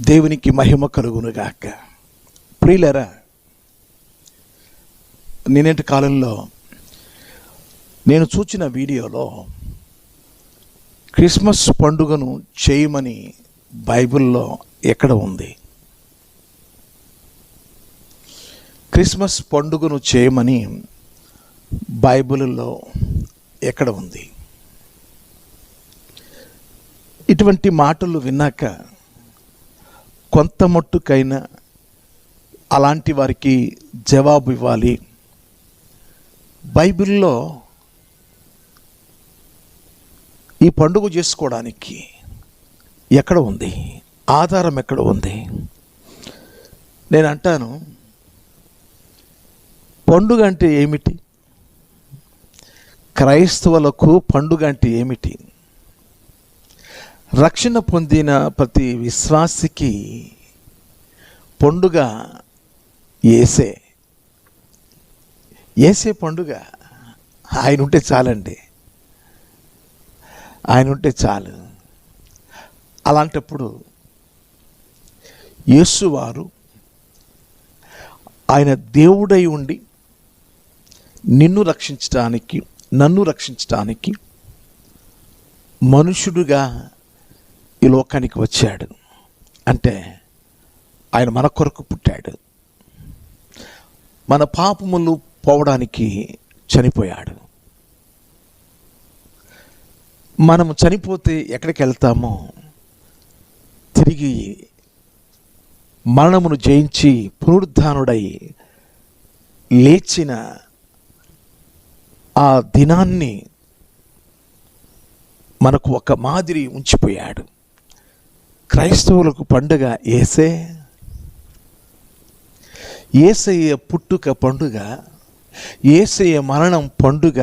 దేవునికి మహిమ కలుగునుగాక. ప్రియులారా, నేనేటి కాలంలో నేను చూచిన వీడియోలో క్రిస్మస్ పండుగను చేయమని బైబిల్లో ఎక్కడ ఉంది? క్రిస్మస్ పండుగను చేయమని బైబిల్లో ఎక్కడ ఉంది? ఇటువంటి మాటలు విన్నాక కొంత మట్టుకైనా అలాంటి వారికి జవాబు ఇవ్వాలి. బైబిల్లో ఈ పండుగ చేసుకోవడానికి ఎక్కడ ఉంది? ఆధారం ఎక్కడ ఉంది? నేను అంటాను, పండుగ అంటే ఏమిటి? క్రైస్తవులకు పండుగ అంటే ఏమిటి? రక్షణ పొందిన ప్రతి విశ్వాసికి పండుగ ఏసే పండుగ. ఆయన ఉంటే చాలండి, ఆయన ఉంటే చాలు. అలాంటప్పుడు యేసువారు ఆయన దేవుడై ఉండి నిన్ను రక్షించడానికి, నన్ను రక్షించడానికి మనుషుడుగా ఈ లోకానికి వచ్చాడు. అంటే ఆయన మన కొరకు పుట్టాడు, మన పాపములు పోవడానికి చనిపోయాడు. మనము చనిపోతే ఎక్కడికి వెళ్తామో, తిరిగి మరణమును జయించి పునరుద్ధానుడై లేచిన ఆ దినాన్ని మనకు ఒక మాదిరి ఉంచిపోయాడు. క్రైస్తవులకు పండుగ యేసయ్య పుట్టుక పండుగ, యేసయ్య మరణం పండుగ,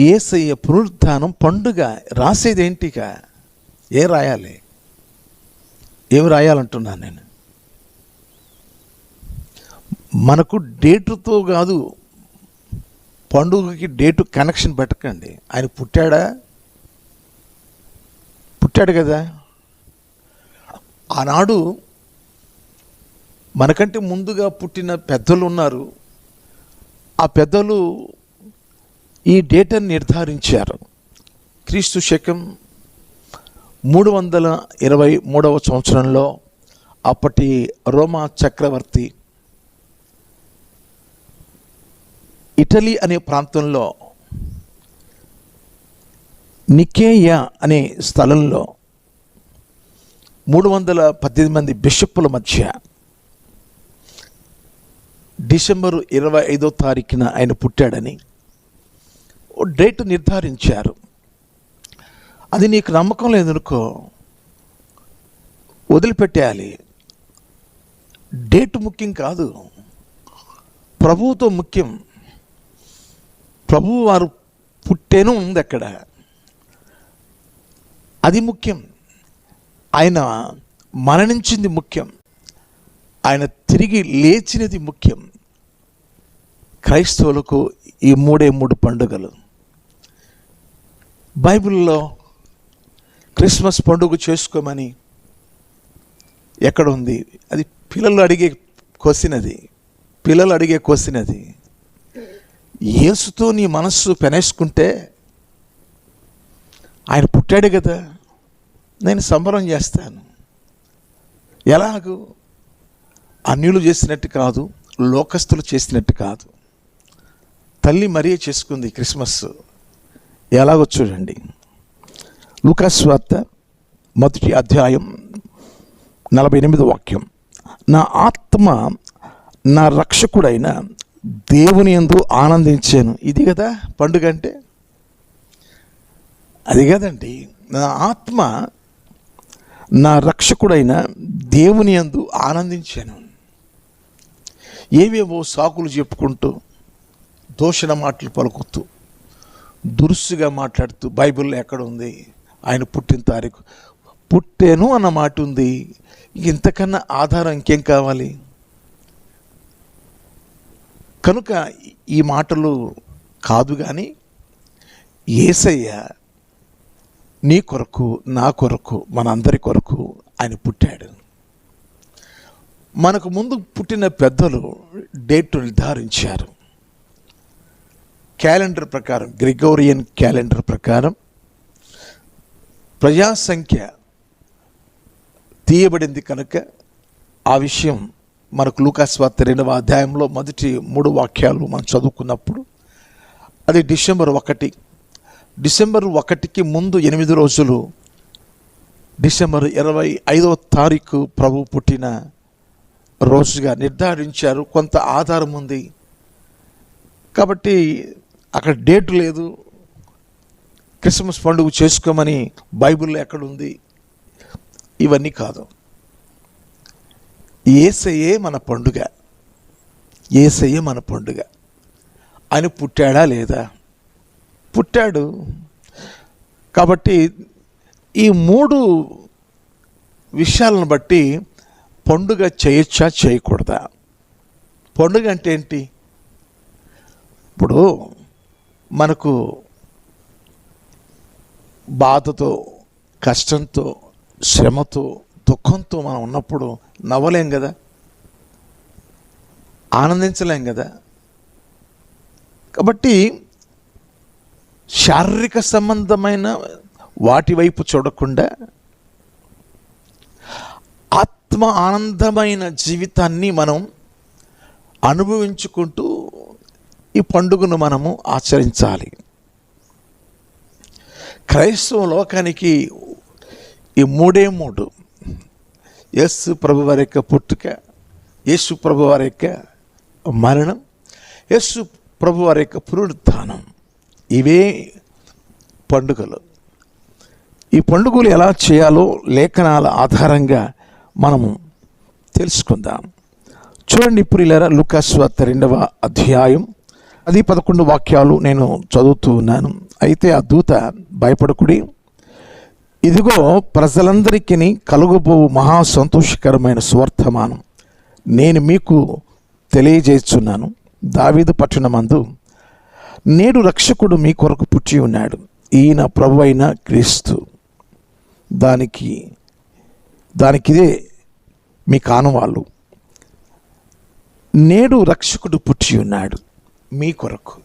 యేసయ్య పునరుద్ధానం పండుగ. రాసేదేంటిగా? ఏం రాయాలి? ఏమి రాయాలంటున్నాను నేను? మనకు డేటుతో కాదు, పండుగకి డేటు కనెక్షన్ పెట్టకండి. ఆయన పుట్టాడు కదా. ఆనాడు మనకంటే ముందుగా పుట్టిన పెద్దలు ఉన్నారు. ఆ పెద్దలు ఈ డేటాను నిర్ధారించారు. క్రీస్తు శకం 323వ సంవత్సరంలో అప్పటి రోమా చక్రవర్తి ఇటలీ అనే ప్రాంతంలో నికేయా అనే స్థలంలో 318 మంది బిషప్పుల మధ్య డిసెంబరు 25వ తారీఖున ఆయన పుట్టాడని ఓ డేట్ నిర్ధారించారు. అది నీకు నమ్మకం లేదనుకో, వదిలిపెట్టేయాలి. డేట్ ముఖ్యం కాదు, ప్రభువుతో ముఖ్యం. ప్రభువు వారు పుట్టేను ఉంది అక్కడ, అది ముఖ్యం. ఆయన మరణించింది ముఖ్యం, ఆయన తిరిగి లేచినది ముఖ్యం. క్రైస్తవులకు ఈ 3 పండుగలు. బైబిల్లో క్రిస్మస్ పండుగ చేసుకోమని ఎక్కడ ఉంది? అది పిల్లలు అడిగే క్వశ్చన్ అది. యేసుతో నీ మనస్సు పెనేసుకుంటే, ఆయన పుట్టాడు కదా, నేను సంబరం చేస్తాను. ఎలాగూ అన్యులు చేసినట్టు కాదు, లోకస్తులు చేసినట్టు కాదు. తల్లి మరియ చేసుకుంది క్రిస్మస్. ఎలాగో చూడండి. లూకా సువార్త 1వ అధ్యాయం 48వ వాక్యం. నా ఆత్మ నా రక్షకుడైన దేవుని యందు ఆనందించాను. ఇది కదా పండుగ అంటే. అది కదండి, నా ఆత్మ నా రక్షకుడైన దేవుని యందు ఆనందించాను. ఏవేవో సాకులు చెప్పుకుంటూ, దూషణ మాటలు పలుకుతూ, దురుసుగా మాట్లాడుతూ, బైబిల్లో ఎక్కడ ఉంది ఆయన పుట్టిన తారీఖు? పుట్టాను అన్న మాట ఉంది. ఇంతకన్నా ఆధారం ఇంకేం కావాలి? కనుక ఈ మాటలు కాదు, కానీ యేసయ్య నీ కొరకు, నా కొరకు, మనందరి కొరకు ఆయన పుట్టాడు. మనకు ముందు పుట్టిన పెద్దలు డేట్ నిర్ధారించారు. క్యాలెండర్ ప్రకారం, గ్రెగోరియన్ క్యాలెండర్ ప్రకారం ప్రజాసంఖ్య తీయబడింది కనుక ఆ విషయం మనకు లూకాసు వార్త 2వ అధ్యాయంలో మొదటి 3 వాక్యాలు మనం చదువుకున్నప్పుడు అది డిసెంబర్ 1. డిసెంబర్ 1కి ముందు 8 రోజులు డిసెంబర్ 25వ తారీఖు ప్రభు పుట్టిన రోజుగా నిర్ధారించారు. కొంత ఆధారం ఉంది కాబట్టి అక్కడ డేట్ లేదు. క్రిస్మస్ పండుగ చేసుకోమని బైబిల్లో ఎక్కడుంది? ఇవన్నీ కాదు. యేసయ్యే మన పండుగ. యేసయ్యే మన పండుగ. ఆయన పుట్టాడా లేదా? పుట్టాడు. కాబట్టి ఈ 3 విషయాలను బట్టి పండుగ చేయొచ్చా చేయకూడదా? పండుగ అంటే ఏంటి? ఇప్పుడు మనకు బాధతో, కష్టంతో, శ్రమతో, దుఃఖంతో మనం ఉన్నప్పుడు నవ్వలేం కదా, ఆనందించలేం కదా. కాబట్టి శారీరక సంబంధమైన వాటి వైపు చూడకుండా ఆత్మ ఆనందమైన జీవితాన్ని మనం అనుభవించుకుంటూ ఈ పండుగను మనము ఆచరించాలి. క్రైస్తవ లోకానికి ఈ 3 యేసు ప్రభు వారి యొక్క పుట్టుక, యేసు ప్రభు వారి యొక్క మరణం, యేసు ప్రభు వారి యొక్క పునరుత్థానం, ఇవే పండుగలు. ఈ పండుగలు ఎలా చేయాలో లేఖనాల ఆధారంగా మనము తెలుసుకుందాం. చూడండి ప్రియులారా, లూకాసు వార్త 2వ అధ్యాయం 10-11 వాక్యాలు నేను చదువుతూ ఉన్నాను. అయితే ఆ దూత, భయపడకుడి, ఇదిగో ప్రజలందరికీ కలుగబోవు మహా సంతోషకరమైన సువర్తమానం నేను మీకు తెలియజేస్తున్నాను. దావీదు పట్టణమందు నేడు రక్షకుడు మీ కొరకు పుట్టి ఉన్నాడు. ఈయన ప్రభువైన క్రీస్తు. దానికిదే మీ కానువాళ్ళు. నేడు రక్షకుడు పుట్టి ఉన్నాడు మీ కొరకు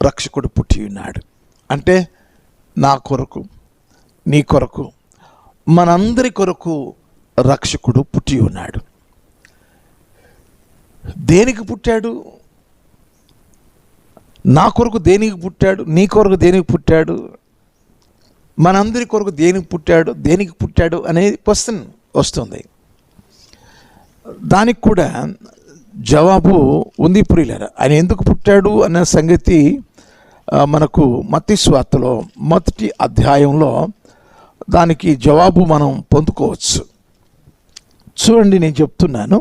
రక్షకుడు పుట్టి ఉన్నాడు. అంటే నా కొరకు, నీ కొరకు, మనందరి కొరకు రక్షకుడు పుట్టి ఉన్నాడు. దేనికి పుట్టాడు? నా కొరకు దేనికి పుట్టాడు? నీ కొరకు దేనికి పుట్టాడు? మనందరి కొరకు దేనికి పుట్టాడు అనేది క్వశ్చన్ వస్తుంది. దానికి కూడా జవాబు ఉంది ప్రియులారా. ఆయన ఎందుకు పుట్టాడు అన్న సంగతి మనకు మత్తయి సువార్తలో 1వ అధ్యాయంలో దానికి జవాబు మనం పొందుకోవచ్చు. చూడండి, నేను చెప్తున్నాను.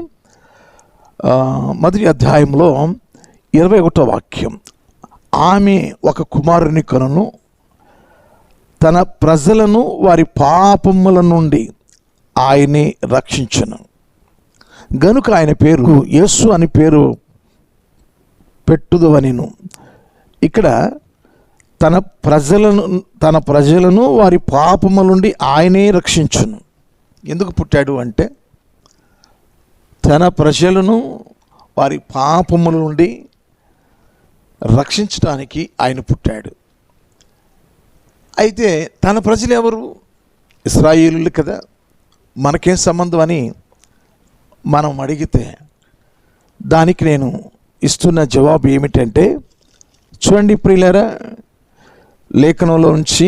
1వ అధ్యాయంలో 21వ వాక్యం, ఆమె ఒక కుమారుని కనును, తన ప్రజలను వారి పాపముల నుండి ఆయనే రక్షించును. గనుక ఆయన పేరు యేసు అని పేరు పెట్టుదవనెను. ఇక్కడ తన ప్రజలను వారి పాపముల నుండి ఆయనే రక్షించును. ఎందుకు పుట్టాడు అంటే తన ప్రజలను వారి పాపముల నుండి రక్షించడానికి ఆయన పుట్టాడు. అయితే తన ప్రజలు ఎవరు? ఇశ్రాయేలులు కదా. మనకేం సంబంధం అని మనం అడిగితే దానికి నేను ఇస్తున్న జవాబు ఏమిటంటే, చూడండి ప్రియులారా, లేఖనంలో నుంచి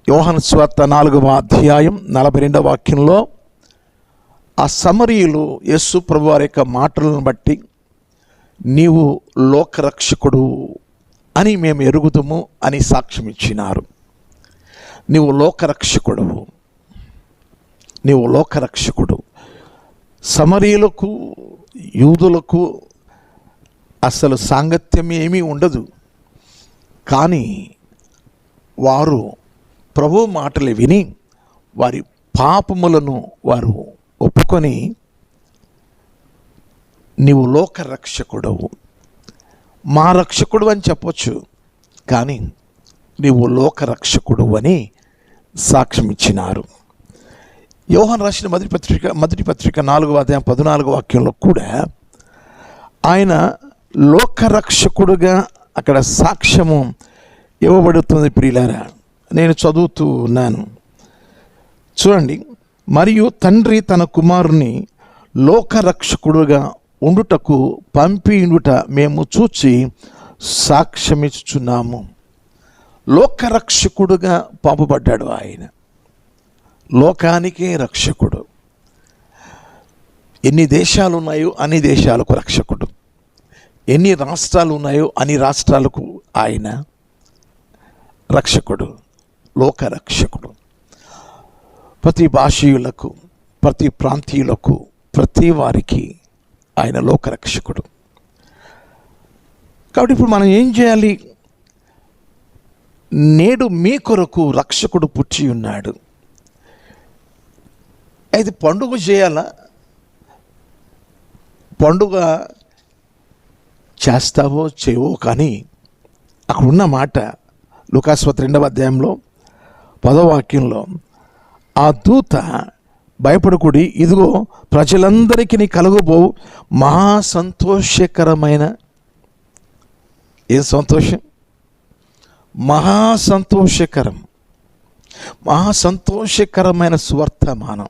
యోహాను సువార్త 4వ అధ్యాయం 42వ వాక్యంలో ఆ సమరీయులు యేసు ప్రభు వారి యొక్క మాటలను బట్టి నీవు లోకరక్షకుడు అని మేము ఎరుగుదుము అని సాక్ష్యం ఇచ్చినారు. నీవు లోకరక్షకుడు. సమరీయులకు యూదులకు అసలు సాంగత్యం ఏమీ ఉండదు. కానీ వారు ప్రభు మాటలు విని వారి పాపములను వారు ఒప్పుకొని నీవు లోకరక్షకుడవు, మా రక్షకుడు అని చెప్పొచ్చు, కానీ నీవు లోకరక్షకుడు అని సాక్ష్యం ఇచ్చినారు. యోహాను రాసిన మొదటి పత్రిక 4వ అధ్యాయం 14వ వాక్యంలో కూడా ఆయన లోకరక్షకుడుగా అక్కడ సాక్ష్యము ఇవ్వబడుతుంది. ప్రియులారా, నేను చదువుతూ ఉన్నాను, చూడండి. మరియు తండ్రి తన కుమారుని లోకరక్షకుడుగా ఉండుటకు పంపియుట మేము చూచి సాక్ష్యమిచ్చుచున్నాము. లోకరక్షకుడుగా పంపబడ్డాడు ఆయన, లోకానికే రక్షకుడు. ఎన్ని దేశాలు ఉన్నాయో అన్ని దేశాలకు రక్షకుడు, ఎన్ని రాష్ట్రాలు ఉన్నాయో అన్ని రాష్ట్రాలకు ఆయన రక్షకుడు, లోకరక్షకుడు. ప్రతి భాషీయులకు, ప్రతి ప్రాంతీయులకు, ప్రతి వారికి ఆయన లోకరక్షకుడు. కాబట్టి ఇప్పుడు మనం ఏం చేయాలి? నేడు మీ కొరకు రక్షకుడు పుట్టి ఉన్నాడు. అయితే పండుగ చేయాలా? పండుగ చేస్తావో చేయవో, కానీ అక్కడ ఉన్న మాట లూకాసు 2వ అధ్యాయంలో 10వ వాక్యంలో, ఆ దూత భయపడకుడి, ఇదిగో ప్రజలందరికీ కలుగబో మహా సంతోషకరమైన, ఏం సంతోషం? మహా సంతోషకరమైన సువర్తమానం.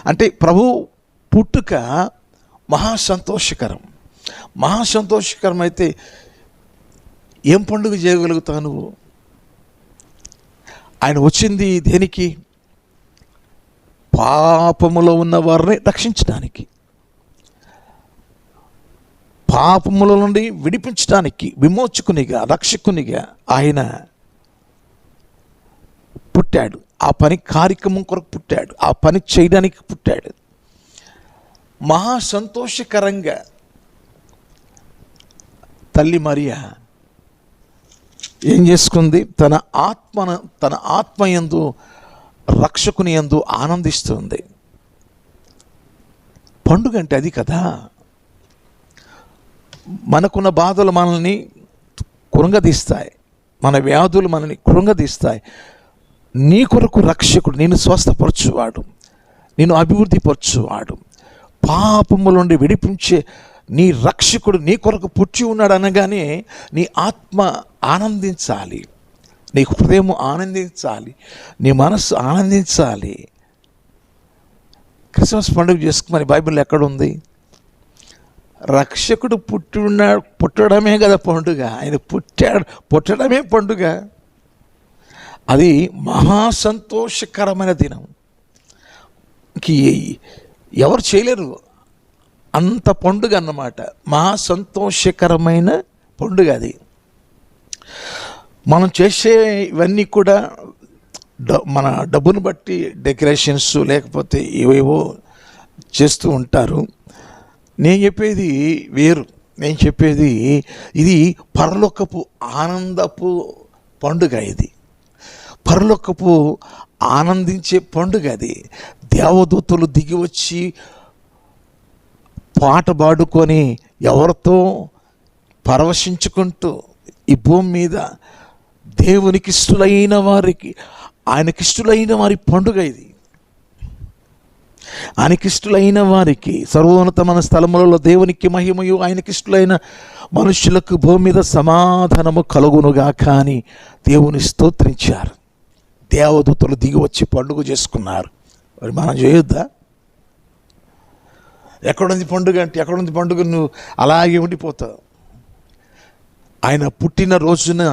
అంటే ప్రభు పుట్టుక మహా సంతోషకరం అయితే ఏం పండుగ చేయగలుగుతావు నువ్వు? ఆయన వచ్చింది దేనికి? పాపములో ఉన్న వారిని రక్షించడానికి, పాపముల నుండి విడిపించడానికి, విమోచకునిగా, రక్షకునిగా ఆయన పుట్టాడు. ఆ పని కార్యక్రమం కొరకు పుట్టాడు, ఆ పని చేయడానికి పుట్టాడు. మహా సంతోషకరంగా తల్లి మరియా ఏం చేసుకుంది? తన ఆత్మయందు రక్షకుని యందు ఆనందిస్తుంది. పండుగ అంటే అది కదా. మనకున్న బాధలు మనల్ని కృంగదీస్తాయి, మన వ్యాధులు మనల్ని కృంగదీస్తాయి. నీ కొరకు రక్షకుడు, నేను స్వస్థపరచువాడు, నేను అభివృద్ధి పరచువాడు, పాపముల నుండి విడిపించే నీ రక్షకుడు నీ కొరకు పుట్టి ఉన్నాడు అనగానే నీ ఆత్మ ఆనందించాలి, నీ హృదయం ఆనందించాలి, నీ మనస్సు ఆనందించాలి. క్రిస్మస్ పండుగ చేసుకోమని బైబిల్లో ఎక్కడుంది? రక్షకుడు పుట్టడమే కదా పండుగ. ఆయన పుట్టడమే పండుగ. అది మహా సంతోషకరమైన దినం. ఎవరు చేయలేరు అంత పండుగ అన్నమాట. మహా సంతోషకరమైన పండుగ అది. మనం చేసే ఇవన్నీ కూడా మన డబ్బును బట్టి డెకరేషన్స్ లేకపోతే ఏవేవో చేస్తూ ఉంటారు. నేను చెప్పేది వేరు. నేను చెప్పేది ఇది పరలోకపు ఆనందపు పండుగ. ఇది పరలోకపు ఆనందించే పండుగ. అది దేవదూతలు దిగి వచ్చి పాట పాడుకొని ఎవరితో పరవశించుకుంటూ ఈ భూమి మీద దేవునికి ఇష్టలైన వారికి, ఆయనకిష్టులైన వారి పండుగ ఇది. ఆయనకిష్టులైన వారికి సర్వోన్నతమైన స్థలములలో దేవునికి మహిమయు, ఆయనకిష్టులైన మనుషులకు భూమి మీద సమాధానము కలుగునుగా కానీ దేవుని స్తోత్రించారు. దేవదూతలు దిగి వచ్చి పండుగ చేసుకున్నారు. మరి మనం చేయొద్దా? ఎక్కడుంది పండుగ అంటే ఎక్కడుంది పండుగ? నువ్వు అలాగే ఉండిపోతావు. ఆయన పుట్టిన రోజున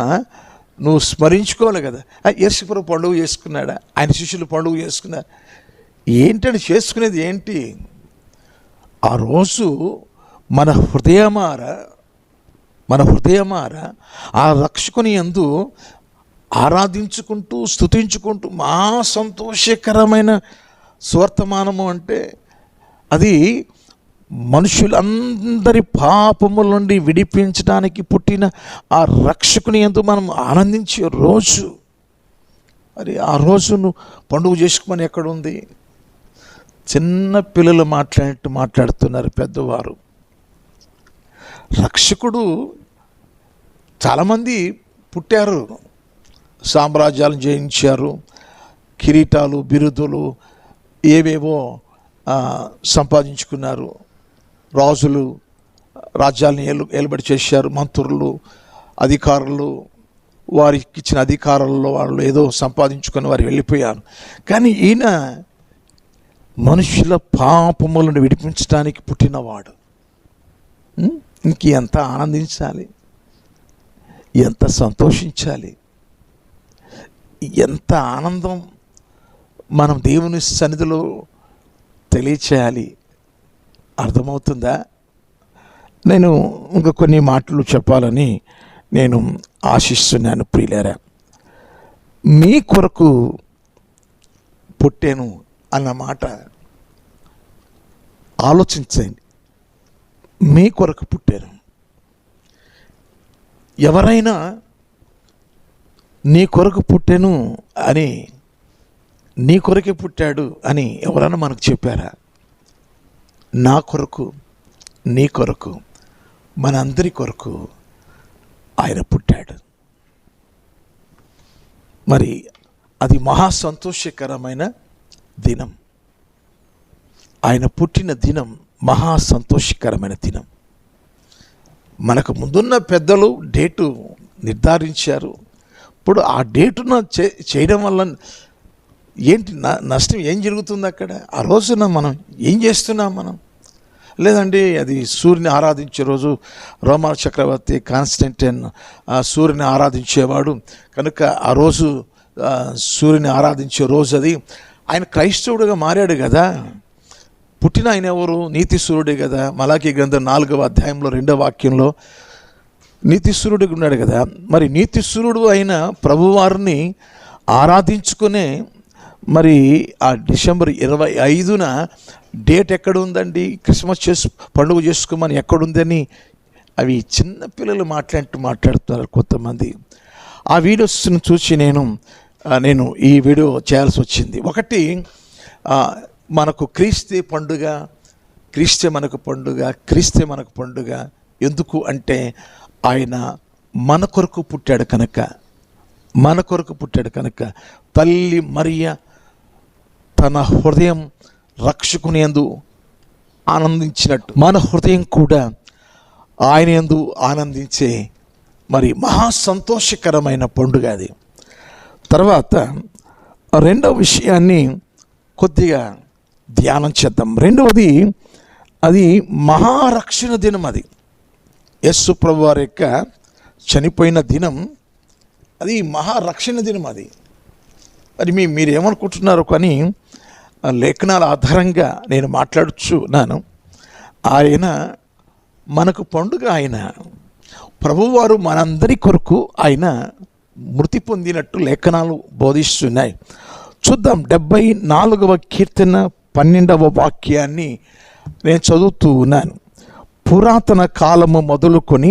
నువ్వు స్మరించుకోవాలి కదా. యేసుప్రభు పండుగ చేసుకున్నాడా? ఆయన శిష్యులు పండుగ చేసుకున్నారు. ఏంటని చేసుకునేది ఏంటి? ఆ రోజు మన హృదయమార ఆ రక్షకుని యందు ఆరాధించుకుంటూ స్తుతించుకుంటూ మా సంతోషకరమైన స్వర్తమానము అంటే అది మనుషులందరి పాపముల నుండి విడిపించడానికి పుట్టిన ఆ రక్షకుని యందు మనం ఆనందించే రోజు. మరి ఆ రోజును పండుగ చేసుకోమని ఎక్కడుంది? చిన్న పిల్లలు మాట్లాడుతున్నారు పెద్దవారు. రక్షకుడు చాలామంది పుట్టారు, సామ్రాజ్యాలను జయించారు, కిరీటాలు, బిరుదులు ఏవేవో సంపాదించుకున్నారు. రాజులు రాజ్యాలను ఏలుబడి చేశారు. మంత్రులు, అధికారులు వారికి ఇచ్చిన అధికారాల్లో వాళ్ళు ఏదో సంపాదించుకొని వారు వెళ్ళిపోయారు. కానీ ఈయన మనుషుల పాపములను విడిపించడానికి పుట్టినవాడు. ఎంత ఆనందించాలి, ఎంత సంతోషించాలి, ఎంత ఆనందం మనం దేవుని సన్నిధిలో తెలియచేయాలి. అర్థమవుతుందా? నేను ఇంకా కొన్ని మాటలు చెప్పాలని నేను ఆశిస్తున్నాను. ప్రియులారా, మీ కొరకు పుట్టాను అన్న మాట ఆలోచించండి. మీ కొరకు పుట్టాను. ఎవరైనా నీ కొరకు పుట్టాను అని, నీ కొరకే పుట్టాడు అని ఎవరైనా మనకు చెప్పారా? నా కొరకు, నీ కొరకు, మనందరి కొరకు ఆయన పుట్టాడు. మరి అది మహా సంతోషకరమైన దినం. ఆయన పుట్టిన దినం మహా సంతోషకరమైన దినం. మనకు ముందున్న పెద్దలు డేటు నిర్ధారించారు. ఇప్పుడు ఆ డేటును చేయడం వల్ల ఏంటి నష్టం, ఏం జరుగుతుంది అక్కడ? ఆ రోజున మనం ఏం చేస్తున్నాం? మనం లేదండి, అది సూర్యుని ఆరాధించే రోజు. రోమా చక్రవర్తి కాన్స్టంటైన్ సూర్యుని ఆరాధించేవాడు కనుక ఆ రోజు సూర్యుని ఆరాధించే రోజు అది. ఆయన క్రైస్తవుడిగా మారాడు కదా. పుట్టిన ఆయన ఎవరు? నీతి సూర్యుడే కదా. మలాకీ గ్రంథం 4వ అధ్యాయంలో 2వ వాక్యంలో నీతి సూర్యుడిగా ఉన్నాడు కదా. మరి నీతి సూర్యుడు అయిన ప్రభువారిని ఆరాధించుకునే మరి ఆ డిసెంబర్ 25న డేట్ ఎక్కడ ఉందండి? క్రిస్మస్ పండుగ చేసుకోమని ఎక్కడుందని అవి చిన్న పిల్లలు మాట్లాడుతున్నారు కొంతమంది. ఆ వీడియోస్ను చూసి నేను ఈ వీడియో చేయాల్సి వచ్చింది. ఒకటి, మనకు క్రీస్తే పండుగ, క్రీస్తే మనకు పండుగ, క్రీస్తే మనకు పండుగ. ఎందుకు అంటే ఆయన మన కొరకు పుట్టాడు కనుక, మన కొరకు పుట్టాడు కనుక. తల్లి మరియ తన హృదయం రక్షకునేందు ఆనందించినట్టు మన హృదయం కూడా ఆయన యందు ఆనందించే మరి మహా సంతోషకరమైన పండుగ అది. తర్వాత రెండవ విషయాన్ని కొద్దిగా ధ్యానం చేద్దాం. రెండవది, అది మహారక్షణ దినం. అది యేసు ప్రభు వారి యొక్క చనిపోయిన దినం. అది మహారక్షణ దినం. అది మరి మీరు ఏమనుకుంటున్నారు? కానీ లేఖనాల ఆధారంగా నేను మాట్లాడుచున్నాను. ఆయన మనకు పండుగ. ఆయన ప్రభువారు మనందరి కొరకు ఆయన మృతి పొందినట్టు లేఖనాలు బోధిస్తున్నాయి. చూద్దాం. 74వ కీర్తన 12వ వాక్యాన్ని నేను చదువుతూ ఉన్నాను. పురాతన కాలము మొదలుకొని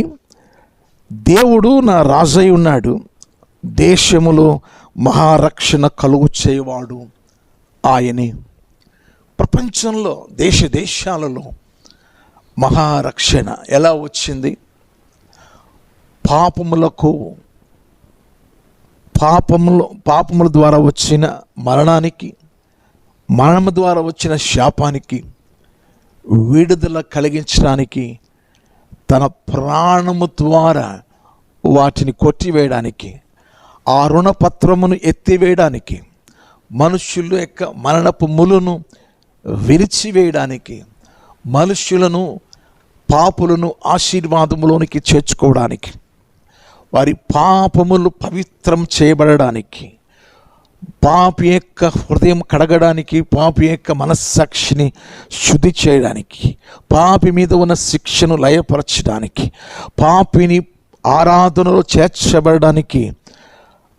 దేవుడు నా రాజై ఉన్నాడు, దేశములో మహారక్షణ కలుగు చేయవాడు ఆయనే. ప్రపంచంలో దేశాలలో మహారక్షణ ఎలా వచ్చింది? పాపముల ద్వారా వచ్చిన మరణానికి, మరణము ద్వారా వచ్చిన శాపానికి విడుదల కలిగించడానికి, తన ప్రాణము ద్వారా వాటిని కొట్టివేయడానికి, ఆ రుణపత్రమును ఎత్తివేయడానికి, మనుష్యుల యొక్క మరణపు ములను విరిచివేయడానికి, మనుష్యులను పాపులను ఆశీర్వాదములోనికి చేర్చుకోవడానికి, వారి పాపములు పవిత్రం చేయబడడానికి, పాపి యొక్క హృదయం కడగడానికి, పాపి యొక్క మనస్సాక్షిని శుద్ధి చేయడానికి, పాపి మీద ఉన్న శిక్షను లయపరచడానికి, పాపిని ఆరాధనలో చేర్చబడడానికి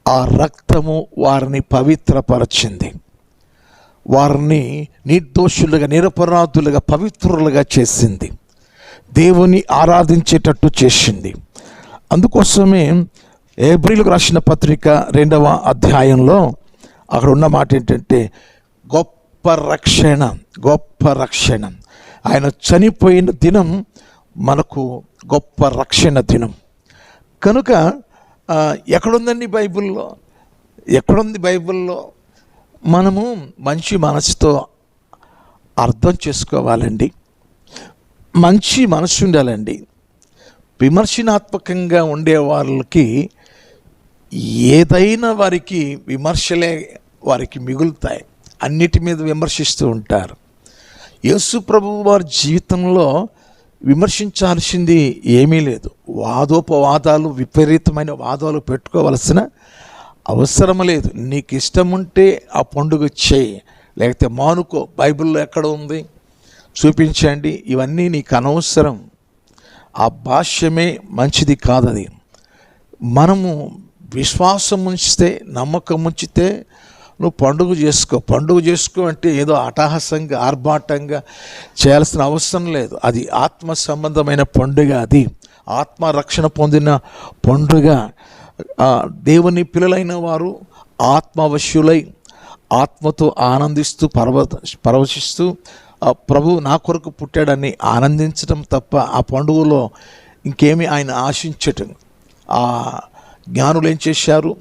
ఆ రక్తము వారిని పవిత్రపరచింది. వారిని నిర్దోషులుగా, నిరపరాధులుగా, పవిత్రులుగా చేసింది. దేవుని ఆరాధించేటట్టు చేసింది. అందుకోసమే హెబ్రీయులకు రాసిన పత్రిక 2వ అధ్యాయంలో అక్కడ ఉన్న మాట ఏంటంటే, గొప్ప రక్షణ. ఆయన చనిపోయిన దినం మనకు గొప్ప రక్షణ దినం కనుక ఎక్కడుందండి బైబిల్లో? ఎక్కడుంది బైబిల్లో? మనము మంచి మనసుతో అర్థం చేసుకోవాలండి. మంచి మనసు ఉండాలండి. విమర్శనాత్మకంగా ఉండే వాళ్ళకి ఏదైనా వారికి విమర్శలే వారికి మిగులుతాయి. అన్నిటి మీద విమర్శిస్తూ ఉంటారు. యేసు ప్రభువు వారి జీవితంలో విమర్శించాల్సింది ఏమీ లేదు. వాదోపవాదాలు, విపరీతమైన వాదాలు పెట్టుకోవలసిన అవసరం లేదు. నీకు ఇష్టం ఉంటే ఆ పండుగ చేయి, లేకపోతే మానుకో. బైబిల్లో ఎక్కడ ఉంది చూపించండి. ఇవన్నీ నీకు అనవసరం. ఆ భాష్యమే మంచిది కాదది. మనము విశ్వాసం ఉంచితే, నమ్మకం ఉంచితే నువ్వు పండుగ చేసుకో అంటే ఏదో అట్టహాసంగా ఆర్భాటంగా చేయాల్సిన అవసరం లేదు. అది ఆత్మ సంబంధమైన పండుగ. అది ఆత్మరక్షణ పొందిన పండుగ. దేవుని పిల్లలైన వారు ఆత్మవశ్యులై ఆత్మతో ఆనందిస్తూ పరవశిస్తూ ప్రభు నా కొరకు పుట్టాడని ఆనందించడం తప్ప ఆ పండుగలో ఇంకేమీ ఆయన ఆశించటం. ఆ జ్ఞానులు ఏం చేశారు?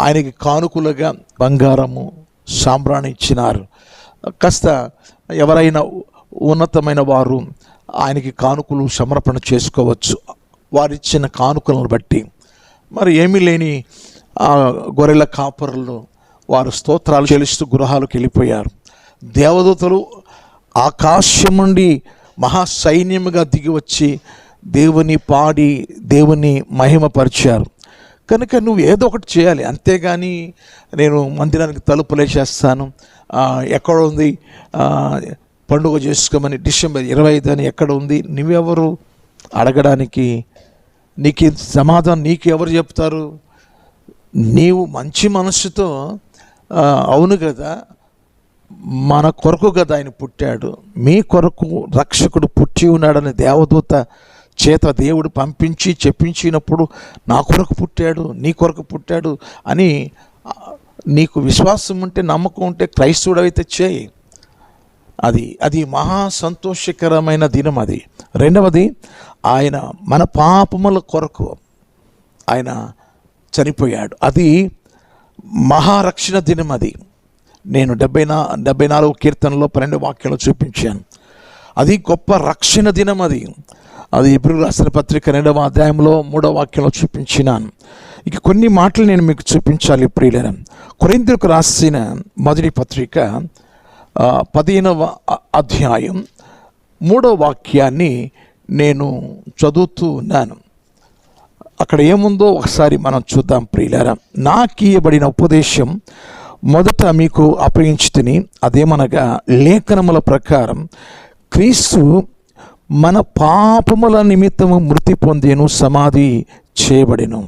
ఆయనకి కానుకలుగా బంగారము, సాంబ్రాణి ఇచ్చినారు. కాస్త ఎవరైనా ఉన్నతమైన వారు ఆయనకి కానుకలు సమర్పణ చేసుకోవచ్చు వారిచ్చిన కానుకలను బట్టి. మరి ఏమీ లేని గొర్రెల కాపరులు వారు స్తోత్రాలు చెల్లిస్తూ గృహాలకు వెళ్ళిపోయారు. దేవదూతలు ఆకాశం నుండి మహాసైన్యముగా దిగి వచ్చి దేవుని పాడి దేవుని మహిమపరిచారు. కనుక నువ్వు ఏదో ఒకటి చేయాలి. అంతేగాని నేను మందిరానికి తలుపులేసేస్తాను, ఎక్కడ ఉంది పండుగ చేసుకోమని, డిసెంబర్ 25 అని ఎక్కడ ఉంది, నువ్వెవరు అడగడానికి? నీకు సమాధానం నీకు ఎవరు చెప్తారు? నీవు మంచి మనస్సుతో అవును కదా, మన కొరకు కదా ఆయన పుట్టాడు, మీ కొరకు రక్షకుడు పుట్టి ఉన్నాడని దేవదూత చేత దేవుడు పంపించి చెప్పించినప్పుడు నా కొరకు పుట్టాడు, నీ కొరకు పుట్టాడు అని నీకు విశ్వాసం ఉంటే, నమ్మకం ఉంటే క్రైస్తవుడు అయితే చేయి. అది మహా సంతోషకరమైన దినం అది. రెండవది, ఆయన మన పాపముల కొరకు ఆయన చనిపోయాడు. అది మహారక్షణ దినం. అది నేను 74వ కీర్తనలో 12వ వాక్యంలో చూపించాను. అది గొప్ప రక్షణ దినం. అది హెబ్రీయులకు రాసిన పత్రిక 2వ అధ్యాయంలో 3వ వాక్యంలో చూపించినాను. ఇక కొన్ని మాటలు నేను మీకు చూపించాలి ప్రియులారా. కొరింథీయులకు రాసిన మొదటి పత్రిక 15వ అధ్యాయం 3వ వాక్యాన్ని నేను చదువుతూ ఉన్నాను. అక్కడ ఏముందో ఒకసారి మనం చూద్దాం ప్రియులారా. నాకు ఇవ్వబడిన ఉపదేశం మొదట మీకు అప్పగించుతిని, అదేమనగా లేఖనముల ప్రకారం క్రీస్తు మన పాపముల నిమిత్తము మృతి పొందెను, సమాధి చేయబడెను.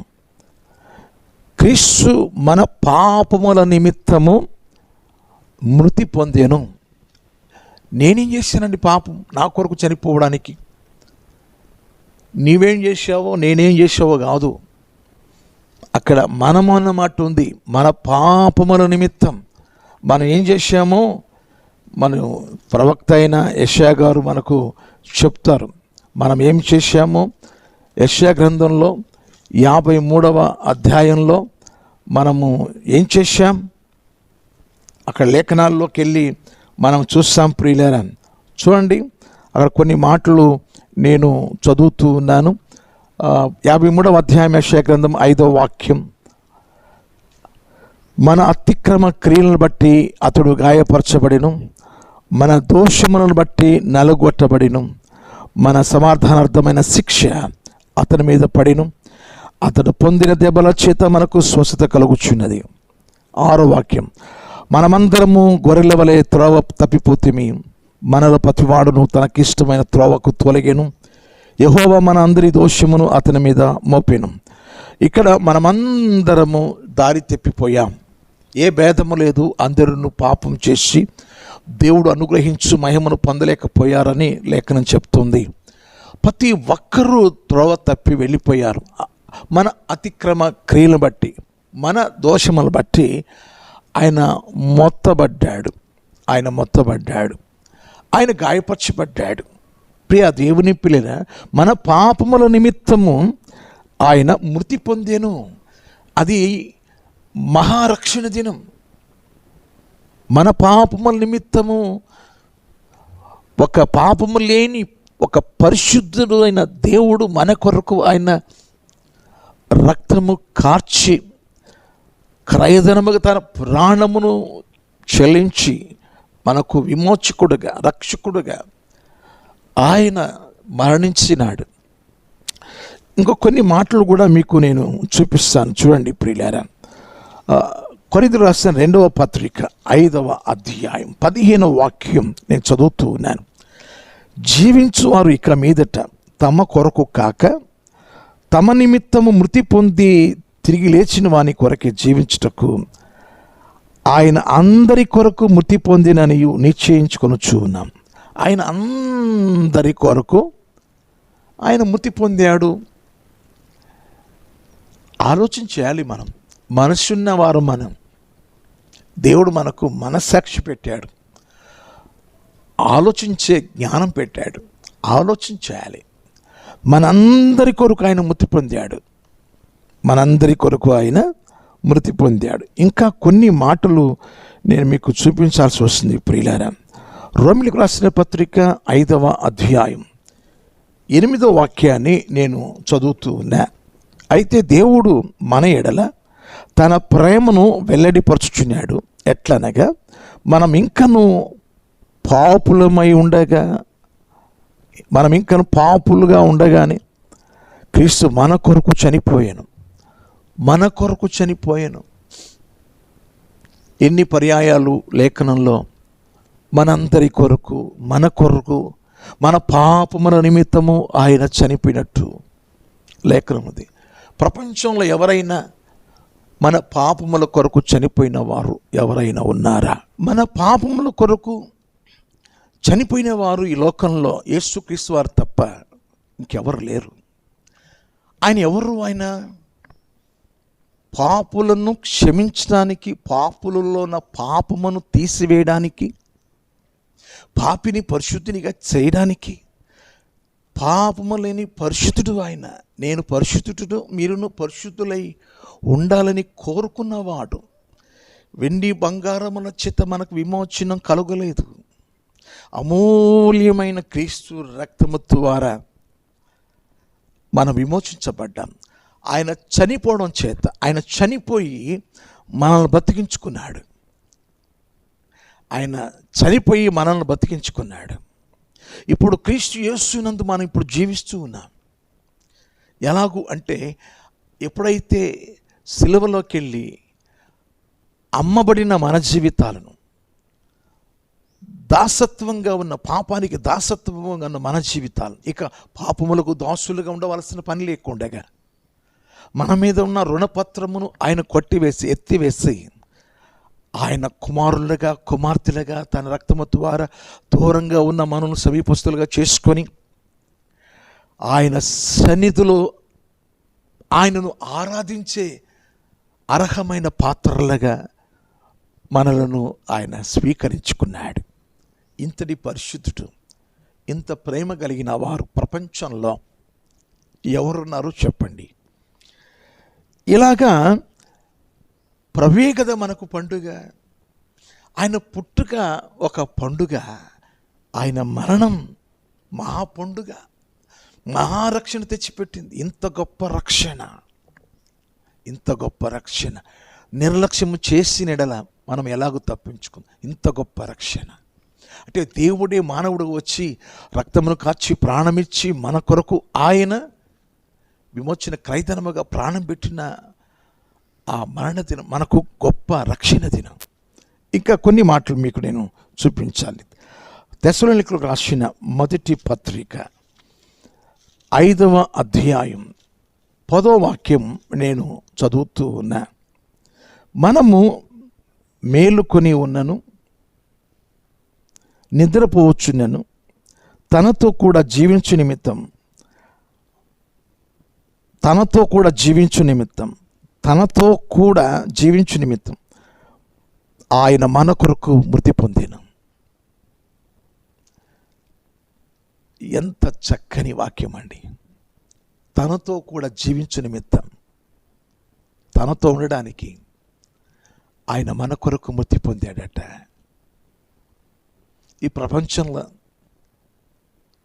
క్రీస్తు మన పాపముల నిమిత్తము మృతి పొందెను. నేనేం చేశానండి పాపం నా కొరకు చనిపోవడానికి? నీవేం చేశావో నేనేం చేసావో కాదు. అక్కడ మనము అన్నమాట ఉంది. మన పాపముల నిమిత్తం మనం ఏం చేశామో మనం ప్రవక్త అయిన యెషయా గారు మనకు చెప్తారు. మనం ఏం చేశామో యెషయా గ్రంథంలో 53వ అధ్యాయంలో మనము ఏం చేశాం అక్కడ లేఖనాల్లోకి వెళ్ళి మనం చూస్తాం ప్రియులారా. చూడండి, అక్కడ కొన్ని మాటలు నేను చదువుతూ ఉన్నాను. 53వ అధ్యాయం యెషయా గ్రంథం 5వ వాక్యం. మన అతిక్రమ క్రియలను బట్టి అతడు గాయపరచబడిను, మన దోషములను బట్టి నలుగొట్టబడిను, మన సమాధానార్థమైన శిక్ష అతని మీద పడిను, అతడు పొందిన దెబ్బల చేత మనకు స్వస్థత కలుగుచున్నది. 6వ వాక్యం. మనమందరము గొర్రెల వలె త్రోవ తప్పిపోతిమి, మనలో ప్రతివాడును తనకిష్టమైన త్రోవకు తొలగెను, యెహోవా మన అందరి దోషమును అతని మీద మోపెను. ఇక్కడ మనమందరము దారి తప్పిపోయాం. ఏ భేదము లేదు. అందరూ పాపం చేసి దేవుడు అనుగ్రహించు మహిమను పొందలేకపోయారని లేఖనం చెప్తుంది. ప్రతి ఒక్కరూ త్రోవ తప్పి వెళ్ళిపోయారు. మన అతిక్రమ క్రియలను బట్టి, మన దోషములను బట్టి ఆయన మొత్తబడ్డాడు, ఆయన గాయపరచబడ్డాడు. ప్రియ దేవుని పిల్లల, మన పాపముల నిమిత్తము ఆయన మృతి పొందెను. అది మహారక్షణ దినం. మన పాపముల నిమిత్తము ఒక పాపము లేని ఒక పరిశుద్ధుడు అయిన దేవుడు మన కొరకు ఆయన రక్తము కార్చి క్రయధనముగా తన ప్రాణమును చెల్లించి మనకు విమోచకుడుగా రక్షకుడుగా ఆయన మరణించినాడు. ఇంకో కొన్ని మాటలు కూడా మీకు నేను చూపిస్తాను, చూడండి ప్రియులారా. కొరింథీయులకు రాసిన 2వ పత్రిక 5వ అధ్యాయం 15వ వాక్యం నేను చదువుతూ ఉన్నాను. జీవించువారు ఇక మీదట తమ కొరకు కాక తమ నిమిత్తము మృతి పొంది తిరిగి లేచిన వాని కొరకే జీవించుటకు ఆయన అందరి కొరకు మృతి పొందిననియు నిశ్చయించుకొనుచు ఉన్నాం. ఆయన అందరి కొరకు ఆయన మృతి పొందాడు. ఆలోచించేయాలి. మనం మనసున్నవారు, మనం దేవుడు మనకు మనస్సాక్షి పెట్టాడు, ఆలోచించే జ్ఞానం పెట్టాడు. ఆలోచించాలి. మనందరి కొరకు ఆయన మృతి పొందాడు, మనందరి కొరకు ఆయన మృతి పొందాడు. ఇంకా కొన్ని మాటలు నేను మీకు చూపించాల్సి వస్తుంది ప్రియులారా. రోమీయులకు రాసిన పత్రిక 5వ అధ్యాయం 8వ వాక్యాన్ని నేను చదువుతూ ఉన్నా. అయితే దేవుడు మన ఎడల తన ప్రేమను వెల్లడిపరచుచున్నాడు. ఎట్లనగా మనం ఇంకను పాపులుగా ఉండగానే క్రీస్తు మన కొరకు చనిపోయాను. ఎన్ని పర్యాయాలు లేఖనంలో మనందరి కొరకు, మన పాపముల నిమిత్తము ఆయన చనిపోయినట్టు లేఖనం ఉంది. ప్రపంచంలో ఎవరైనా మన పాపముల కొరకు చనిపోయిన వారు ఎవరైనా ఉన్నారా? మన పాపముల కొరకు చనిపోయిన వారు ఈ లోకంలో యేసుక్రీస్తు వారు తప్ప ఇంకెవరు లేరు. ఆయన ఎవరు? ఆయన పాపులను క్షమించడానికి, పాపులలో ఉన్న పాపమును తీసివేయడానికి, పాపిని పరిశుద్ధినిగా చేయడానికి, పాపము లేని పరిశుద్ధుడు ఆయన. నేను పరిశుద్ధుడు, మీరును పరిశుద్ధులై ఉండాలని కోరుకున్నవాడు. వెండి బంగారముల చేత మనకు విమోచనం కలుగలేదు. అమూల్యమైన క్రీస్తు రక్తము ద్వారా మనం విమోచించబడ్డాం. ఆయన చనిపోవడం చేత, ఆయన చనిపోయి మనల్ని బతికించుకున్నాడు. ఇప్పుడు క్రీస్తు యేసునందు మనం ఇప్పుడు జీవిస్తూ ఉన్నాం. ఎలాగూ అంటే, ఎప్పుడైతే సిలువలోకి వెళ్ళి అమ్మబడిన మన జీవితాలను, దాసత్వంగా ఉన్న పాపానికి దాసత్వంగా ఉన్న మన జీవితాలు ఇక పాపములకు దాసులుగా ఉండవలసిన పని లేకుండగా మన మీద ఉన్న రుణపత్రమును ఆయన కొట్టివేసి ఎత్తివేసి ఆయన కుమారులుగా కుమార్తెలుగా తన రక్తము ద్వారా దూరంగా ఉన్న మనను సమీపస్తులుగా చేసుకొని ఆయన సన్నిధిలో ఆయనను ఆరాధించే అర్హమైన పాత్రలుగా మనలను ఆయన స్వీకరించుకున్నాడు. ఇంతటి పరిశుద్ధుడు, ఇంత ప్రేమ కలిగిన వారు ప్రపంచంలో ఎవరున్నారు చెప్పండి? ఇలాగా ప్రభువే కదా మనకు పండుగ. ఆయన పుట్టుక ఒక పండుగ, ఆయన మరణం మహా పండుగ, మహారక్షణ తెచ్చిపెట్టింది. ఇంత గొప్ప రక్షణ నిర్లక్ష్యము చేసిన ఎడల మనం ఎలాగో తప్పించుకుందాం. ఇంత గొప్ప రక్షణ అంటే దేవుడే మానవుడు వచ్చి రక్తమును కాచి ప్రాణమిచ్చి మన కొరకు ఆయన విమోచన క్రైదనముగా ప్రాణం పెట్టిన ఆ మరణ దినం మనకు గొప్ప రక్షణ దినం. ఇంకా కొన్ని మాటలు మీకు నేను చూపించాలి. తెస్సలోనికీయులకు రాసిన మొదటి పత్రిక 5వ అధ్యాయం 10వ వాక్యం నేను చదువుతూ ఉన్నా. మనము మేలుకొని ఉన్నను, నిద్రపోవచ్చునను, తనతో కూడా జీవించు నిమిత్తం ఆయన మన కొరకు మృతి పొందిన. ఎంత చక్కని వాక్యం అండి. తనతో కూడా జీవించు నిమిత్తం, తనతో ఉండడానికి ఆయన మన కొరకు మృతి పొందాడట. ఈ ప్రపంచంలో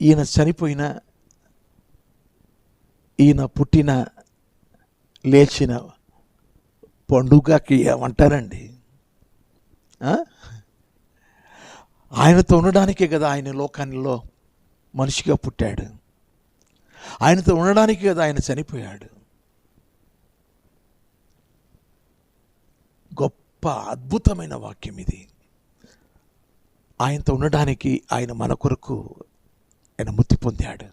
ఈయన చనిపోయిన, ఈయన పుట్టిన, లేచిన పండుగకి ఏమంటారండి? ఆయనతో ఉండడానికే కదా ఆయన లోకాల్లో మనిషిగా పుట్టాడు. ఆయనతో ఉండడానికే కదా ఆయన చనిపోయాడు. గొప్ప అద్భుతమైన వాక్యం ఇది. ఆయనతో ఉండడానికి ఆయన మన కొరకు ఆయన మృతి పొందాడు.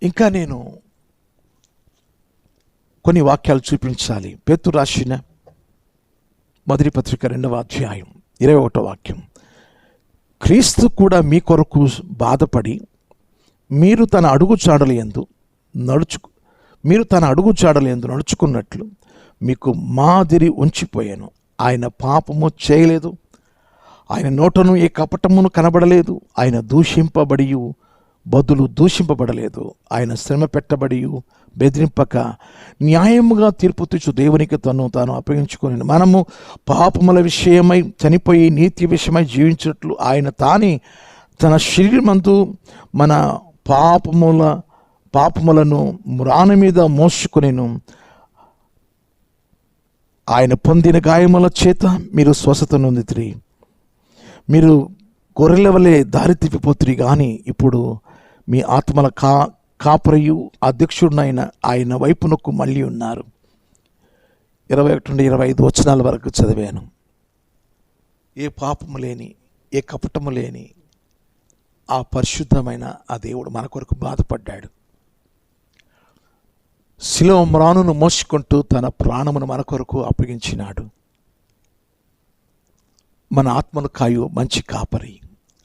ఇంకా నేను కొన్ని వాక్యాలు చూపించాలి. పేతురు రాసిన మొదటి పత్రిక 2వ అధ్యాయం 21వ వాక్యం. క్రీస్తు కూడా మీ కొరకు బాధపడి మీరు తన అడుగుజాడల యందు నడుచుకున్నట్లు మీకు మాదిరి ఉంచిపోయాను. ఆయన పాపము చేయలేదు, ఆయన నోటను ఏ కపటమును కనబడలేదు, ఆయన దూషింపబడలేదు, ఆయన శ్రమ పెట్టబడి బెదిరింపక న్యాయముగా తీర్పు తీర్చు దేవునికి తాను అప్పగించుకొని మనము పాపముల విషయమై చనిపోయి నీతి విషయమై జీవించినట్లు ఆయన తన శరీరమందు మన పాపములను మ్రాను మీద మోసుకొనెను. ఆయన పొందిన గాయముల చేత మీరు స్వస్థత నొందితిరి. మీరు గొర్రెల వలె దారి తిప్పిపోతురి, కానీ ఇప్పుడు మీ ఆత్మల కాపరియు అధ్యక్షుడినైన ఆయన వైపునకు మళ్ళీ ఉన్నారు. 21-25 వచనాల వరకు చదివాను. ఏ పాపము లేని, ఏ కపటము లేని ఆ పరిశుద్ధమైన ఆ దేవుడు మన కొరకు బాధపడ్డాడు. శిలువ మ్రానును మోసుకుంటూ తన ప్రాణమును మన కొరకు అప్పగించినాడు. మన ఆత్మను కాయు మంచి కాపరి,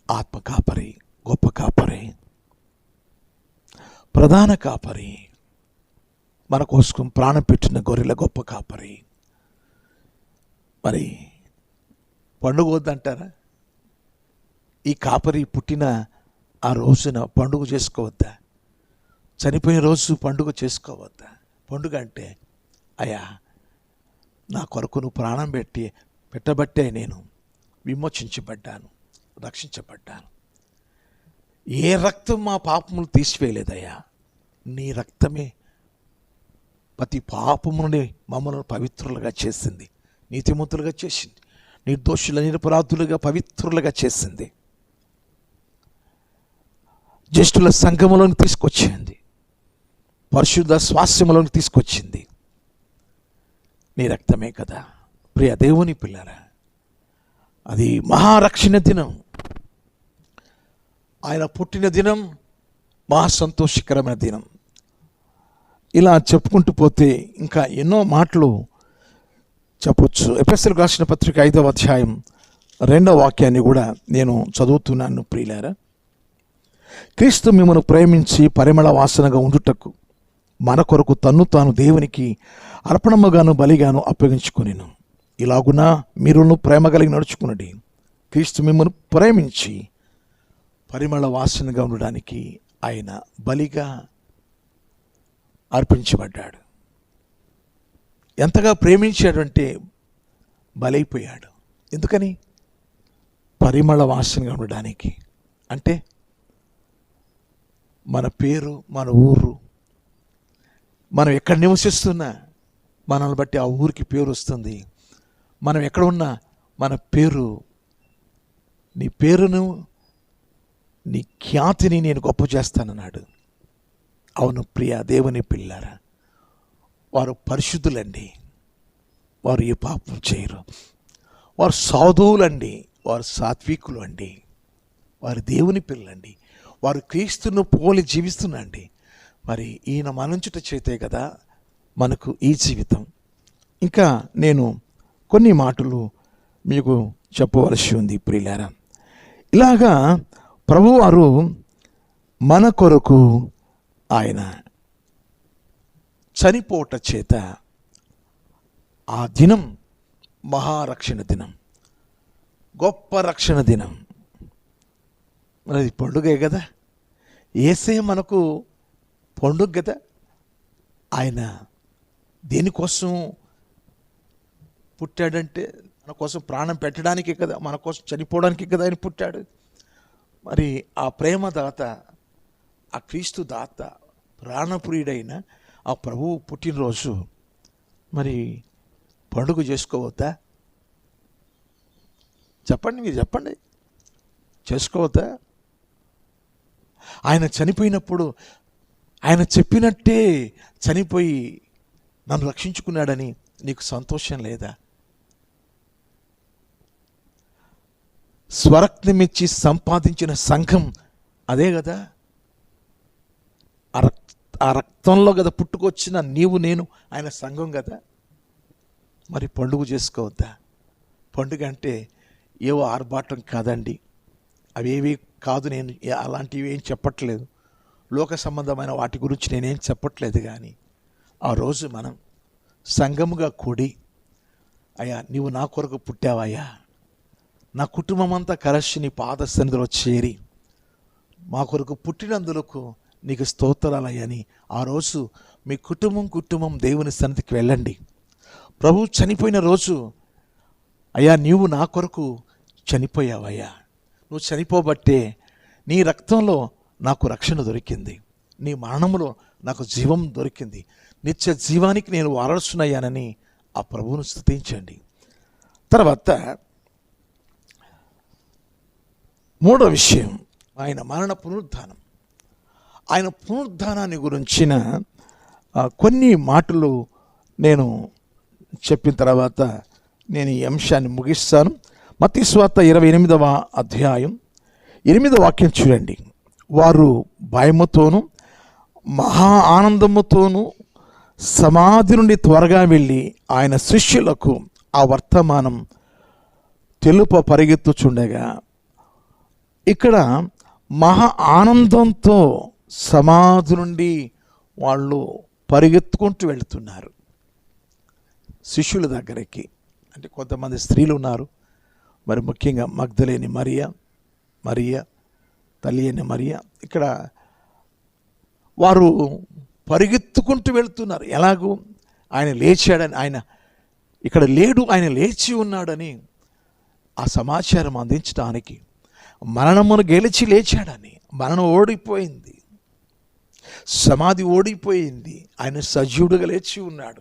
ఆత్మ కాపరి, గొప్ప కాపరి, ప్రధాన కాపరి, మన కోసం ప్రాణం పెట్టిన గొర్రెల గొప్ప కాపరి. మరి పండుగ వద్దంటారా? ఈ కాపరి పుట్టిన ఆ రోజున పండుగ చేసుకోవద్దా? చనిపోయిన రోజు పండుగ చేసుకోవద్దా? పండుగ అంటే, అయ్యా నా కొరకు నువ్వు ప్రాణం పెట్టబట్టే నేను విమోచించబడ్డాను, రక్షించబడ్డాను. ఏ రక్తం మా పాపములు తీసివేయలేదయ్యా, నీ రక్తమే ప్రతి పాపముని మమ్మల్ని పవిత్రులుగా చేసింది, నీతిమంతులుగా చేసింది, నిర్దోషుల నిరపరాధులుగా పవిత్రులుగా చేసింది, జ్యేష్ఠుల సంఘములోకి తీసుకొచ్చింది, పరిశుద్ధ స్వాస్యములోకి తీసుకొచ్చింది. నీ రక్తమే కదా. ప్రియ దేవుని పిల్లరా, అది మహారక్షణ దినం. ఆయన పుట్టిన దినం మహా సంతోషకరమైన దినం. ఇలా చెప్పుకుంటూ పోతే ఇంకా ఎన్నో మాటలు చెప్పొచ్చు. ఎఫెసీయులకు రాసిన పత్రిక 5వ అధ్యాయం 2వ వాక్యాన్ని కూడా నేను చదువుతున్నాను. ప్రియులారా, క్రీస్తు మిమ్మల్ని ప్రేమించి పరిమళ వాసనగా ఉండుటకు మన కొరకు తన్ను తాను దేవునికి అర్పణముగాను బలిగాను అప్పగించుకొనెను. ఇలాగున మీరును ప్రేమ కలిగి నడుచుకునండి. క్రీస్తు మిమ్మల్ని ప్రేమించి పరిమళ వాసనగా ఉండడానికి ఆయన బలిగా అర్పించబడ్డాడు. ఎంతగా ప్రేమించాడంటే బలైపోయాడు. ఎందుకని? పరిమళ వాసనగా ఉండడానికి. అంటే మన పేరు, మన ఊరు, మనం ఎక్కడ నివసిస్తున్నా మనల్ని బట్టి ఆ ఊరికి పేరు వస్తుంది. మనం ఎక్కడ ఉన్నా మన పేరు, నీ పేరును, నీ ఖ్యాతిని నేను గొప్ప చేస్తానన్నాడు. అవును ప్రియ దేవుని పిల్లారా, వారు పరిశుద్ధులండి, వారు ఏ పాపం చేయరు, వారు సాధువులండి, వారు సాత్వికులు అండి, వారు దేవుని పిల్లండి, వారు క్రీస్తును పోలి జీవిస్తున్నాండి. మరి ఈయన మనుంచుట చేతే కదా మనకు ఈ జీవితం. ఇంకా నేను కొన్ని మాటలు మీకు చెప్పవలసి ఉంది ప్రియులారా. ఇలాగా ప్రభువారు మన కొరకు ఆయన చనిపోట చేత ఆ దినం మహారక్షణ దినం, గొప్ప రక్షణ దినం. మరి పండుగే కదా, యేసయ్య మనకు పండుగ కదా. ఆయన దేనికోసం పుట్టాడంటే మన కోసం ప్రాణం పెట్టడానికి కదా, మన కోసం చనిపోవడానికి కదా ఆయన పుట్టాడు. మరి ఆ ప్రేమదాత, ఆ క్రీస్తు దాత, ప్రాణప్రియుడైన ఆ ప్రభువు పుట్టినరోజు మరి పండుగ చేసుకోవద్దా? చెప్పండి, మీరు చెప్పండి, చేసుకోవద్దా? ఆయన చనిపోయినప్పుడు ఆయన చెప్పినట్టే చనిపోయి నన్ను రక్షించుకున్నాడని నీకు సంతోషం లేదా? స్వరక్తమిచ్చి సంపాదించిన సంఘం అదే కదా, ఆ రక్తంలో కదా పుట్టుకొచ్చిన నీవు నేను ఆయన సంఘం కదా. మరి పండుగ చేసుకోవద్దా? పండుగ అంటే ఏవో ఆర్భాటం కాదండి, అవేవి కాదు. నేను అలాంటివి ఏం చెప్పట్లేదు, లోక సంబంధమైన వాటి గురించి నేనేం చెప్పట్లేదు. కానీ ఆ రోజు మనం సంఘముగా కూడి, అయ్యా నీవు నా కొరకు పుట్టావయ్యా, నా కుటుంబం అంతా కలిసి నీ పాద సన్నిధిలో చేరి మా కొరకు పుట్టినందులకు నీకు స్తోత్రాలయ్యని ఆ రోజు మీ కుటుంబం దేవుని సన్నిధికి వెళ్ళండి. ప్రభు చనిపోయిన రోజు, అయ్యా నీవు నా కొరకు చనిపోయావయ్యా, నువ్వు చనిపోబట్టే నీ రక్తంలో నాకు రక్షణ దొరికింది, నీ మరణంలో నాకు జీవం దొరికింది, నిత్య జీవానికి నేను వారసునయ్యానని ఆ ప్రభువును స్తుతించండి. తర్వాత మూడో విషయం, ఆయన మరణ పునరుద్ధానం. ఆయన పునరుద్ధానాన్ని గురించిన కొన్ని మాటలు నేను చెప్పిన తర్వాత నేను ఈ అంశాన్ని ముగిస్తాను. మత్తయి సువార్త 28వ అధ్యాయం 8వ వాక్యం చూడండి. వారు భయముతోనూ మహా ఆనందముతోనూ సమాధి నుండి త్వరగా వెళ్ళి ఆయన శిష్యులకు ఆ వర్తమానం తెలుప పరిగెత్తుచుండగా, ఇక్కడ మహా ఆనందంతో సమాధి నుండి వాళ్ళు పరిగెత్తుకుంటూ వెళుతున్నారు శిష్యుల దగ్గరికి. అంటే కొంతమంది స్త్రీలు ఉన్నారు, మరి ముఖ్యంగా మగ్దలేని మరియ తల్లి అయిన మరియ, ఇక్కడ వారు పరిగెత్తుకుంటూ వెళుతున్నారు. ఎలాగూ ఆయన లేచాడని, ఆయన ఇక్కడ లేడు, ఆయన లేచి ఉన్నాడని ఆ సమాచారం అందించడానికి, మరణమును గెలిచి లేచాడని, మరణం ఓడిపోయింది, సమాధి ఓడిపోయింది, ఆయన సజీవుడుగా లేచి ఉన్నాడు.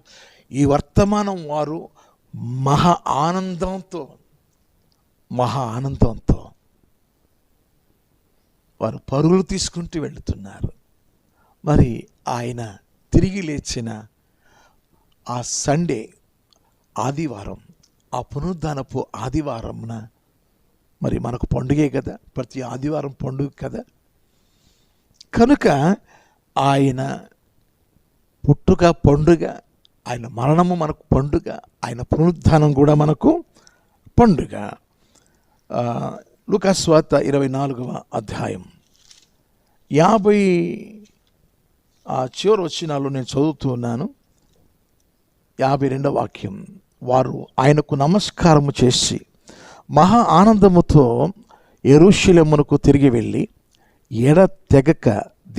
ఈ వర్తమానం వారు మహా ఆనందంతో వారు పరుగులు తీసుకుంటూ వెళుతున్నారు. మరి ఆయన తిరిగి లేచిన ఆ సండే, ఆదివారం, ఆ పునరుద్ధానపు ఆదివారంన మరి మనకు పండుగే కదా, ప్రతి ఆదివారం పండుగ కదా. కనుక ఆయన పుట్టుక పండుగ, ఆయన మరణము మనకు పండుగ, ఆయన పునరుద్ధానం కూడా మనకు పండుగ. లూకా సువార్త 24వ అధ్యాయం 50 చివరి వచనాల్లో నేను చదువుతూ ఉన్నాను. 52వ వాక్యం, వారు ఆయనకు నమస్కారము చేసి మహా ఆనందముతో యెరూషలేమునకు తిరిగి వెళ్ళి ఎడతెగక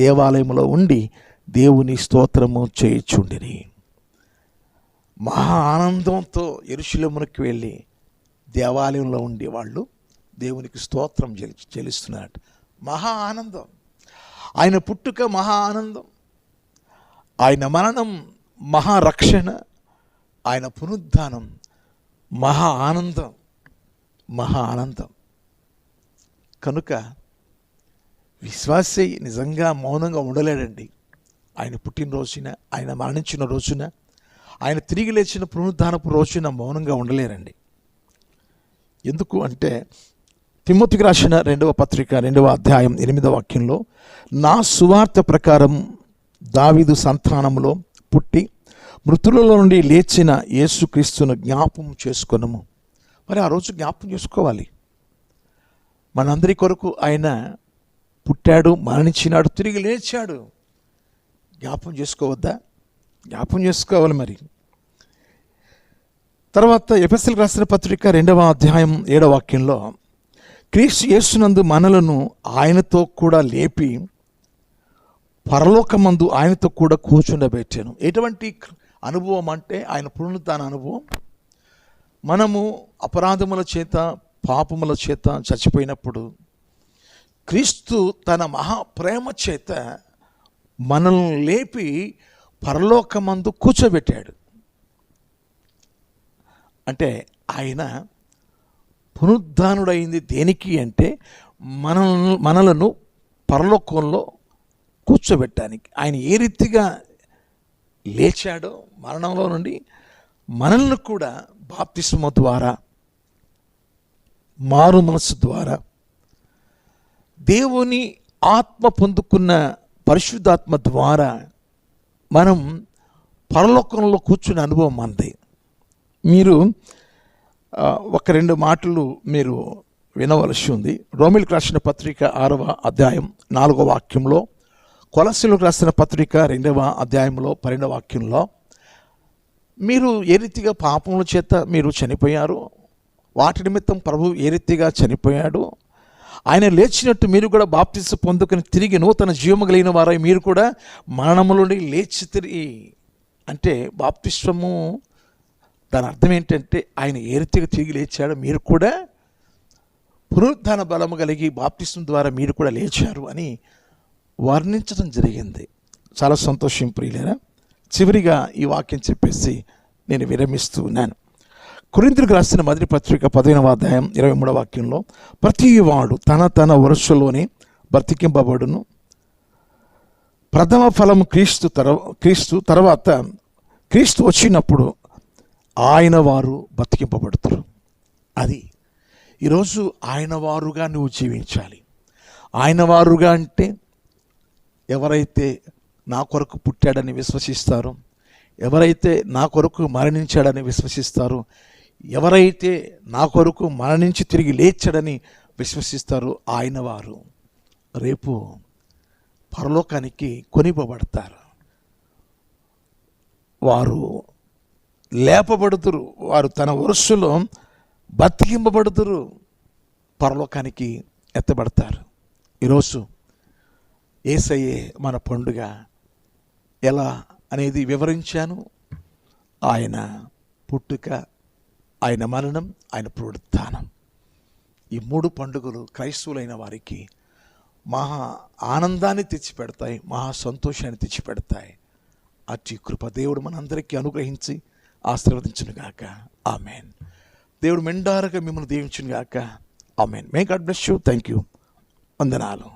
దేవాలయంలో ఉండి దేవుని స్తోత్రము చేయుచుండిరి. మహా ఆనందంతో యెరూషలేమునకు వెళ్ళి దేవాలయంలో ఉండి వాళ్ళు దేవునికి స్తోత్రం చెల్లిస్తున్నారు. మహా ఆనందం. ఆయన పుట్టుక మహా ఆనందం, ఆయన మరణం మహారక్షణ, ఆయన పునరుద్ధానం మహా ఆనందం. కనుక విశ్వాసి నిజంగా మౌనంగా ఉండలేడండి. ఆయన పుట్టినరోజున, ఆయన మరణించిన రోజున, ఆయన తిరిగి లేచిన పునరుద్ధానపు రోజున మౌనంగా ఉండలేరండి. ఎందుకు అంటే తిమోతికి రాసిన 2వ పత్రిక 2వ అధ్యాయం 8వ వాక్యంలో, నా సువార్త ప్రకారం దావీదు సంతానములో పుట్టి మృతులలో నుండి లేచిన యేసుక్రీస్తును జ్ఞాపం చేసుకొనము. మరి ఆ రోజు జ్ఞాపం చేసుకోవాలి. మనందరి కొరకు ఆయన పుట్టాడు, మరణించినాడు, తిరిగి లేచాడు. జ్ఞాపం చేసుకోవద్దా? జ్ఞాపం చేసుకోవాలి. మరి తర్వాత ఎఫెసీయులకు రాసిన పత్రిక 2వ అధ్యాయం 7వ వాక్యంలో, క్రీస్తు యేసునందు మనలను ఆయనతో కూడా లేపి పరలోకమందు ఆయనతో కూడా కూర్చుండబెట్టాను. ఎటువంటి అనుభవం అంటే ఆయన పునరుద్ధాన అనుభవం. మనము అపరాధముల చేత పాపముల చేత చచ్చిపోయినప్పుడు క్రీస్తు తన మహాప్రేమ చేత మనల్ని లేపి పరలోకమందు కూర్చోబెట్టాడు. అంటే ఆయన పునరుద్ధానుడైంది దేనికి అంటే మనలను పరలోకంలో కూర్చోబెట్టడానికి. ఆయన ఏ రీతిగా లేచాడో మరణంలో నుండి మనల్ని కూడా బాప్తిస్మ ద్వారా, మారు మనసు ద్వారా, దేవుని ఆత్మ పొందుకున్న పరిశుద్ధాత్మ ద్వారా మనం పరలోకంలో కూర్చునే అనుభవం మనది. మీరు ఒక 2 మాటలు మీరు వినవలసి ఉంది. రోమీయులకు రాసిన పత్రిక 6వ అధ్యాయం 4వ వాక్యంలో, కొలస్సీయులకు రాసిన పత్రిక 2వ అధ్యాయంలో 12వ వాక్యంలో, మీరు ఏ రీతిగా పాపముల చేత మీరు చనిపోయారు, వాటి నిమిత్తం ప్రభు ఏ రీతిగా చనిపోయాడు, ఆయన లేచినట్టు మీరు కూడా బాప్తిస్మం పొందుకుని తిరిగి నూతన జీవము కలిగిన వారై మీరు కూడా మరణములోని లేచి తిరిగి. అంటే బాప్తిస్మము దాని అర్థం ఏంటంటే ఆయన ఏ రీతిగా తిరిగి లేచాడో మీరు కూడా పునరుద్ధాన బలము కలిగి బాప్తిస్మం ద్వారా మీరు కూడా లేచారు అని వర్ణించడం జరిగింది. చాలా సంతోషం ప్రియులారా. చివరిగా ఈ వాక్యం చెప్పేసి నేను విరమిస్తూ ఉన్నాను. కొరింథీయులకు రాసిన మొదటి పత్రిక 15వ అధ్యాయం 23వ వాక్యంలో, ప్రతి వాడు తన తన వరుసలోనే బ్రతికింపబడును, ప్రథమ ఫలము క్రీస్తు తర్వాత క్రీస్తు వచ్చినప్పుడు ఆయన వారు బ్రతికింపబడతారు. అది ఈరోజు ఆయన వారుగా నువ్వు జీవించాలి. ఆయన వారుగా అంటే ఎవరైతే నా కొరకు పుట్టాడని విశ్వసిస్తారో, ఎవరైతే నా కొరకు మరణించాడని విశ్వసిస్తారో, ఎవరైతే నా కొరకు మరణించి తిరిగి లేచాడని విశ్వసిస్తారో ఆయన వారు రేపు పరలోకానికి కొనిపోబడతారు. వారు లేపబడుతురు, వారు తన వరుసలో బతికింపబడుతురు, పరలోకానికి ఎత్తబడతారు. ఈరోజు యేసయ్యే మన పండుగ ఎలా అనేది వివరించాను. ఆయన పుట్టుక, ఆయన మరణం, ఆయన పునరుత్థానం, ఈ 3 పండుగలు క్రైస్తవులైన వారికి మహా ఆనందాన్ని తెచ్చిపెడతాయి, మహా సంతోషాన్ని తెచ్చిపెడతాయి. అట్టి కృప దేవుడు మనందరికీ అనుగ్రహించి ఆశీర్వదించునుగాక. ఆమెన్. దేవుడు మెండారుగా మిమ్మల్ని దీవించునుగాక. Amen. May God bless you. Thank you. వందనాలు.